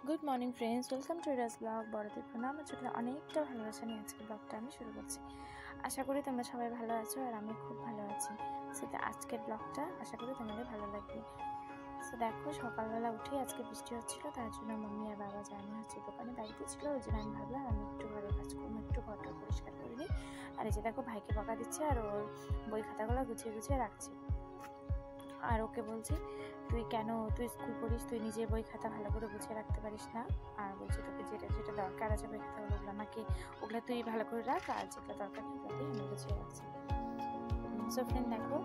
Good morning friends, welcome to Raj blog. বড়দের প্রণাম, ছোটরা অনেকটা ভালোবাসা নিয়ে আজকে ব্লগটা আমি শুরু করছি। আশা করি তোমরা সবাই ভালো আছো আর আমি খুব ভালো আছি। সেটা আজকের ব্লগটা আশা করি তোমাদের ভালো লাগবে। সো দেখো, সকালবেলা উঠে আজকে বৃষ্টি হচ্ছিলো, তার জন্য মাম্মি আর বাবা যায়নি হচ্ছে দোকানে, বাড়িতে ছিল। ওই জন্য আমি ভাবলাম আমি একটু ঘরের কাজ করবো, একটু ঘরটা পরিষ্কার করে নিই। আর এই যে দেখো, ভাইকে বকা দিচ্ছে আর ওর বই খাতাগুলো গুছিয়ে গুছিয়ে রাখছি। আর ওকে বলছি, তুই স্কুল পড়িস, তুই নিজের বই খাতা ভালো করে গুছিয়ে রাখতে পারিস না। আর বলছি, তোকে যেটা যেটা দরকার আছে বই খাতা ওগুলো তুই ভালো করে রাখ, আর যেটা দরকার নেই ওগুলোতেই আমি গুছিয়ে রাখছি। সো ফ্রেন্ড দেখো,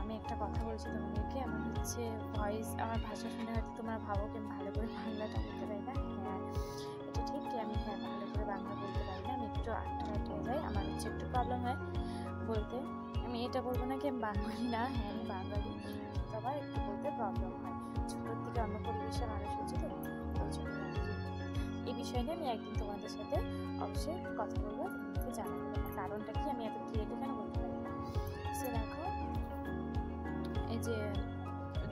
আমি একটা কথা বলছি তোমাদেরকে। আমার হচ্ছে ভয়েস, আমার ভাষা শুনে হয়তো তোমরা ভাবো কি আমি ভালো করে বাংলাটা বলতে পারি না। হ্যাঁ, এটা ঠিক কি আমি ভালো করে বাংলা বলতে পারি না। আমি একটু আটকে যাই, আমার হচ্ছে একটু প্রবলেম হয় বলতে। আমি এটা বলবো না কি আমি বাঙালি না, হ্যাঁ আমি বাঙালি, কিন্তু আমার একটু বলতে প্রবলেম হয়। ছোটোর থেকে অন্য পরিবেশের মানুষ হচ্ছে তো, ওই জন্য আর কি। এই বিষয় নিয়ে আমি একদিন তোমাদের সাথে অবশ্যই কথা বলবো, তোমাদেরকে জানাবো কারণটা কি, আমি এত ক্লিয়ারলি কেন বলতে পারি না। সে দেখো, এই যে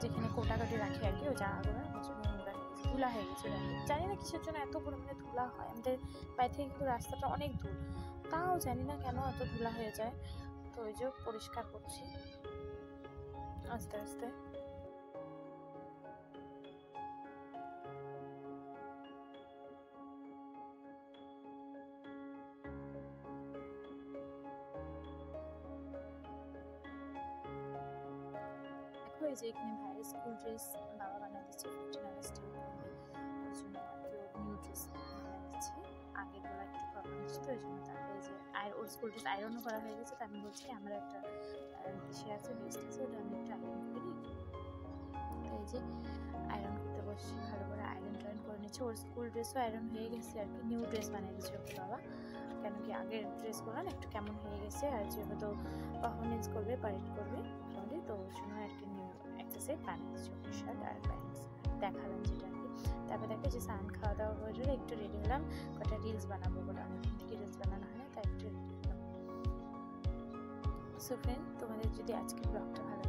যেখানে কোটাকাটি রাখি আর কি, ওই জায়গাগুলো প্রচুর নোংরা হয়ে গেছে, ধুলা হয়ে গেছে। জানি না কিসের জন্য এত পরিমাণে ধুলা হয়। আমাদের বাড়ি থেকে কিন্তু রাস্তাটা অনেক দূর, তাও জানি না কেন এত ধুলা হয়ে যায়। তো ওই যে পরিষ্কার করছি আস্তে আস্তে। দেখো, এই যে এখানে ভাইয়ের স্কুল ড্রেস বাবা বানিয়ে দিচ্ছে, 15 আগস্টে ওই জন্য আর কি নিউ ড্রেস বানিয়ে দিচ্ছে। আগেরগুলো একটু প্রবলেম হচ্ছে তো, ওই জন্য। তারপরে এই যে ওর স্কুল ড্রেস আয়রনও করা হয়ে গেছে। তো আমি বলছি কি, আমার একটা সে আছে, বেস্ট আছে, ওটা আমি একটু আয়রন করে দিই। তো এই যে আয়রন করতে বসছি, ভালো করে আয়রন টায়রন করে নিচ্ছে। ওর স্কুল ড্রেসও আয়রন হয়ে গেছে আর কি, নিউ ড্রেস বানিয়ে দিচ্ছে ওকে বাবা। কেন কি আগের ড্রেসগুলো না একটু কেমন হয়ে গেছে, আর যেহেতু পারফরমেন্স করবে, প্যারেড করবে তাহলে, তো ওর জন্য আর কি নিউ একটা সেট বানিয়ে দিচ্ছে ওকে, শার্ট আর প্যান্টস দেখালাম যেটা আর কি। তারপরে দেখো যে স্নান খাওয়া দাওয়া করে একটু রেডি হলাম, কটা রিলস বানাবো, কটা অনেকদিন থেকে রিলস বানানো হয় না, তাই একটু রেডি হলাম। সো ফ্রেন্ড, তোমাদের যদি আজকের ব্লগটা ভালো